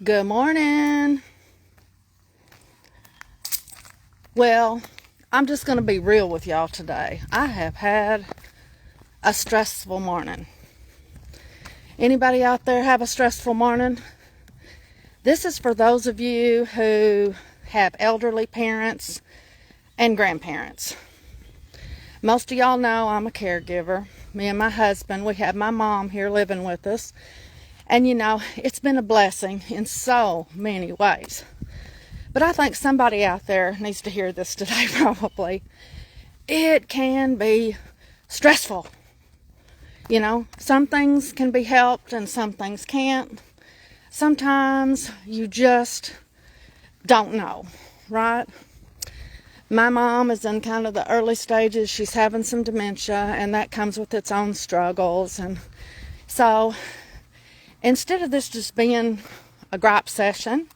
Good morning. Well, I'm just going to be real with y'all today. I have had a stressful morning. Anybody out there have a stressful morning? This is for those of you who have elderly parents and grandparents. Most of y'all know I'm a caregiver. Me and my husband, we have my mom here living with us. And it's been a blessing in so many ways. But I think somebody out there needs to hear this today probably. It can be stressful. Some things can be helped and some things can't. Sometimes you just don't know, right? My mom is in kind of the early stages. She's having some dementia, and that comes with its own struggles. And so instead of this just being a gripe session,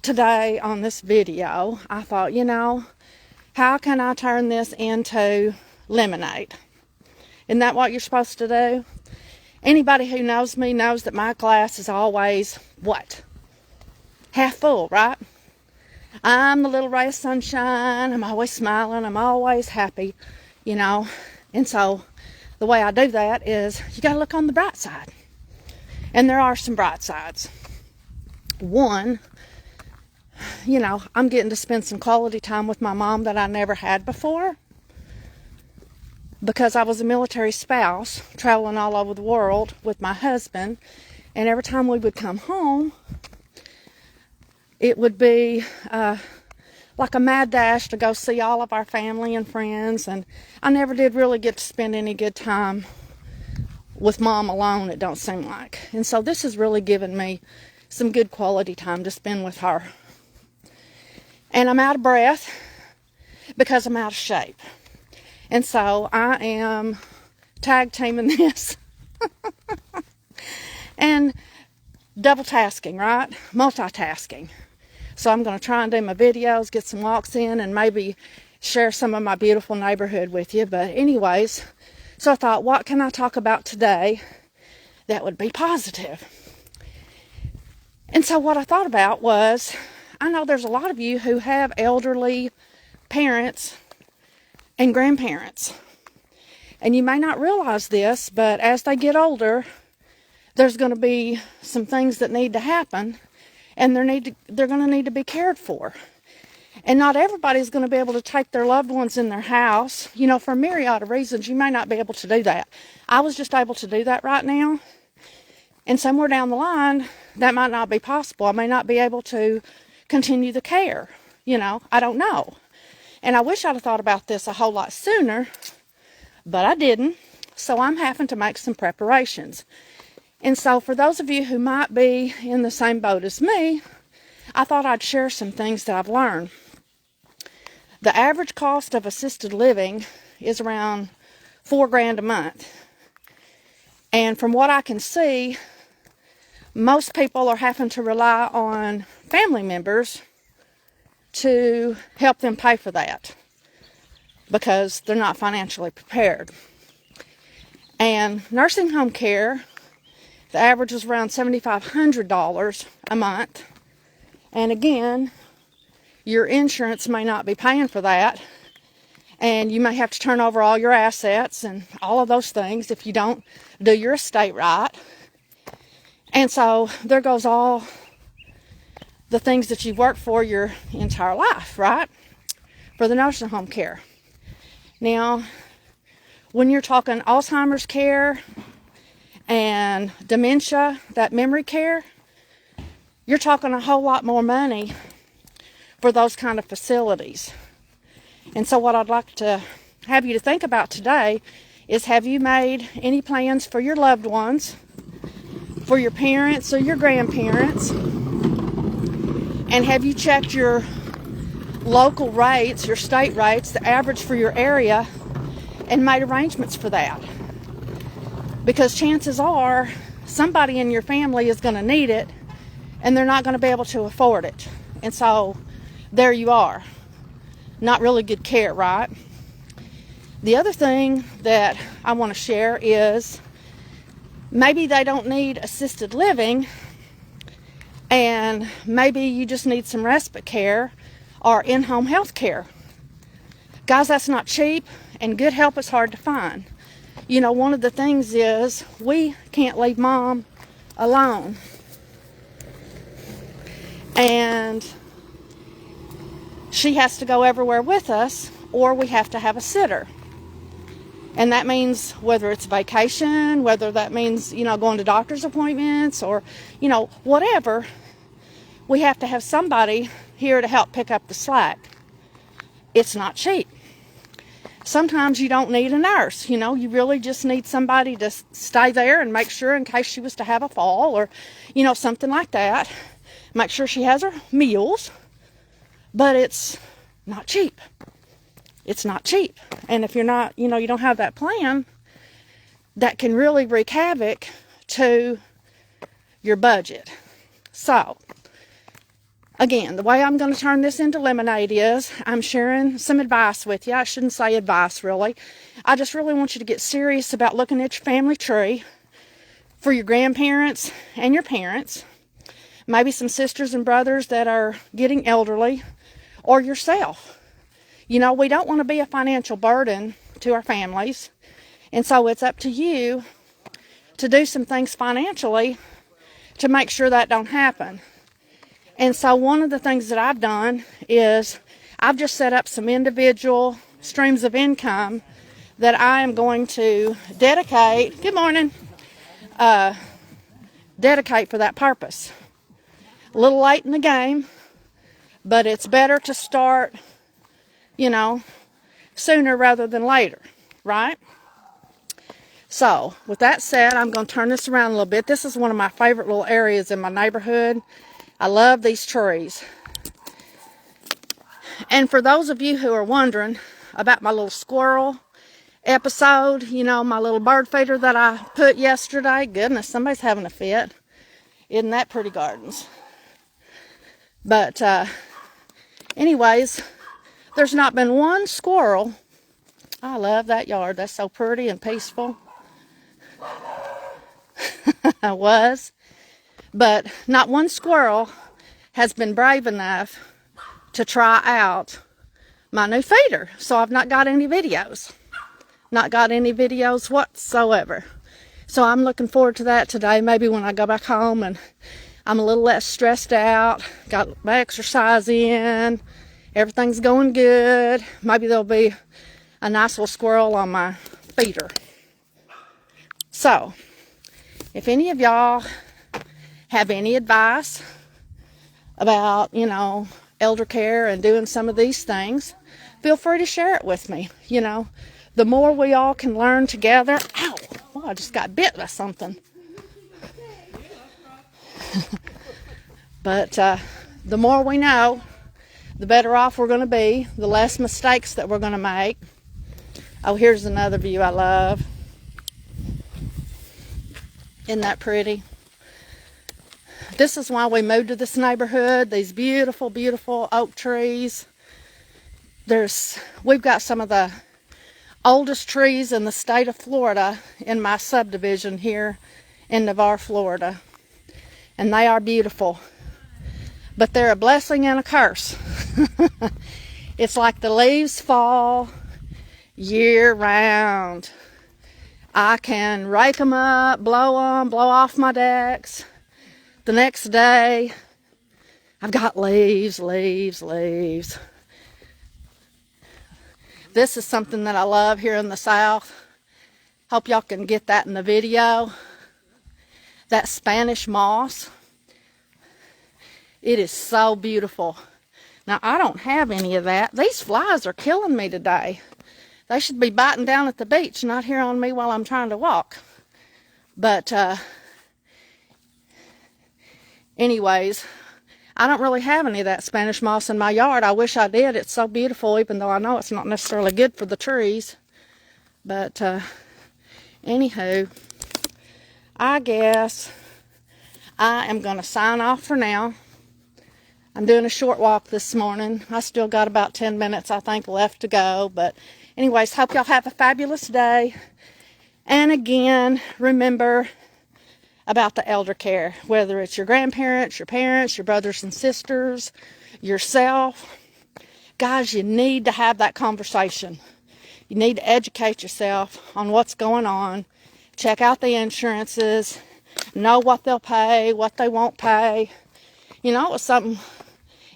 today on this video, I thought, how can I turn this into lemonade? Isn't that what you're supposed to do? Anybody who knows me knows that my glass is always, what? Half full, right? I'm the little ray of sunshine. I'm always smiling. I'm always happy, And so the way I do that is you got to look on the bright side. And there are some bright sides. One, I'm getting to spend some quality time with my mom that I never had before, because I was a military spouse traveling all over the world with my husband, and every time we would come home, it would be like a mad dash to go see all of our family and friends, and I never did really get to spend any good time with mom alone, it don't seem like. And so this has really given me some good quality time to spend with her. And I'm out of breath because I'm out of shape. And so I am tag teaming this and double tasking, right? Multitasking. So I'm going to try and do my videos, get some walks in, and maybe share some of my beautiful neighborhood with you. But anyways, so I thought, what can I talk about today that would be positive? And so what I thought about was, I know there's a lot of you who have elderly parents and grandparents. And you may not realize this, but as they get older, there's going to be some things that need to happen, and they're going to need to be cared for. And not everybody's going to be able to take their loved ones in their house. For a myriad of reasons, you may not be able to do that. I was just able to do that right now. And somewhere down the line, that might not be possible. I may not be able to continue the care. I don't know. And I wish I'd have thought about this a whole lot sooner, but I didn't. So I'm having to make some preparations. And so for those of you who might be in the same boat as me, I thought I'd share some things that I've learned. The average cost of assisted living is around $4,000 a month. And from what I can see, most people are having to rely on family members to help them pay for that because they're not financially prepared. And nursing home care, the average is around $7,500 a month. And again, your insurance may not be paying for that. And you may have to turn over all your assets and all of those things if you don't do your estate right. And so there goes all the things that you've worked for your entire life, right? For the nursing home care. Now, when you're talking Alzheimer's care and dementia, that memory care, you're talking a whole lot more money for those kind of facilities. And so what I'd like to have you to think about today is, have you made any plans for your loved ones, for your parents or your grandparents? And have you checked your local rates, your state rates, the average for your area, and made arrangements for that? Because chances are somebody in your family is going to need it, and they're not going to be able to afford it. And so there you are. Not really good care, right? The other thing that I want to share is, maybe they don't need assisted living, And maybe you just need some respite care or in-home health care. Guys, that's not cheap, and good help is hard to find. You know, one of the things is we can't leave mom alone. And she has to go everywhere with us, or we have to have a sitter. And that means whether it's vacation, whether that means, you know, going to doctor's appointments or, you know, whatever, we have to have somebody here to help pick up the slack. It's not cheap. Sometimes you don't need a nurse, you know, you really just need somebody to stay there and make sure in case she was to have a fall or, you know, something like that. Make sure she has her meals, but it's not cheap. It's not cheap. And if you're not, you know, you don't have that plan, that can really wreak havoc to your budget. So, again, the way I'm going to turn this into lemonade is I'm sharing some advice with you. I shouldn't say advice, really. I just really want you to get serious about looking at your family tree for your grandparents and your parents, maybe some sisters and brothers that are getting elderly, or yourself. You know, we don't want to be a financial burden to our families, and so it's up to you to do some things financially to make sure that don't happen. And so one of the things that I've done is I've just set up some individual streams of income that I am going to dedicate, good morning, dedicate for that purpose. A little late in the game, but it's better to start, you know, sooner rather than later, right? So, with that said, I'm going to turn this around a little bit. This is one of my favorite little areas in my neighborhood. I love these trees. And for those of you who are wondering about my little squirrel episode, you know, my little bird feeder that I put yesterday, goodness, somebody's having a fit. Isn't that pretty gardens? But, anyways, there's not been one squirrel. I love that yard. That's so pretty and peaceful. I was. But not one squirrel has been brave enough to try out my new feeder. So I've not got any videos. Not got any videos whatsoever. So I'm looking forward to that today. Maybe when I go back home and I'm a little less stressed out. Got my exercise in. Everything's going good. Maybe there'll be a nice little squirrel on my feeder. So, if any of y'all have any advice about, you know, elder care and doing some of these things, feel free to share it with me. You know, the more we all can learn together. Ow! Oh, I just got bit by something. But the more we know, the better off we're going to be, the less mistakes that we're going to make. Oh, here's another view I love. Isn't that pretty? This is why we moved to this neighborhood. These beautiful, beautiful oak trees. We've got some of the oldest trees in the state of Florida in my subdivision here in Navarre, Florida. And they are beautiful. But they're a blessing and a curse. It's like the leaves fall year round. I can rake them up, blow off my decks. The next day, I've got leaves. This is something that I love here in the South. Hope y'all can get that in the video. That Spanish moss. It is so beautiful. Now, I don't have any of that. These flies are killing me today. They should be biting down at the beach, not here on me while I'm trying to walk. But, anyways, I don't really have any of that Spanish moss in my yard. I wish I did. It's so beautiful, even though I know it's not necessarily good for the trees. But, anywho, I guess I am going to sign off for now. I'm doing a short walk this morning. I still got about 10 minutes, I think, left to go. But anyways, hope y'all have a fabulous day. And again, remember, about the elder care, whether it's your grandparents, your parents, your brothers and sisters, yourself. Guys, you need to have that conversation. You need to educate yourself on what's going on. Check out the insurances. Know what they'll pay, what they won't pay. You know, it was something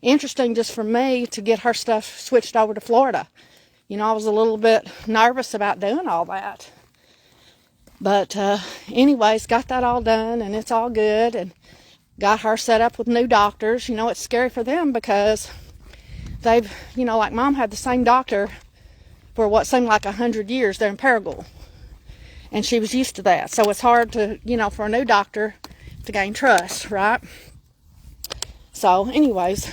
interesting just for me to get her stuff switched over to Florida. You know, I was a little bit nervous about doing all that. But anyways, got that all done, and it's all good, and got her set up with new doctors. You know, it's scary for them because they've, you know, like Mom had the same doctor for what seemed like 100 years there in Paragould. And she was used to that. So it's hard to, you know, for a new doctor to gain trust, right? So anyways,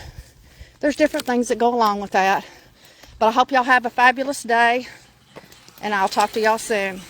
there's different things that go along with that. But I hope y'all have a fabulous day, and I'll talk to y'all soon.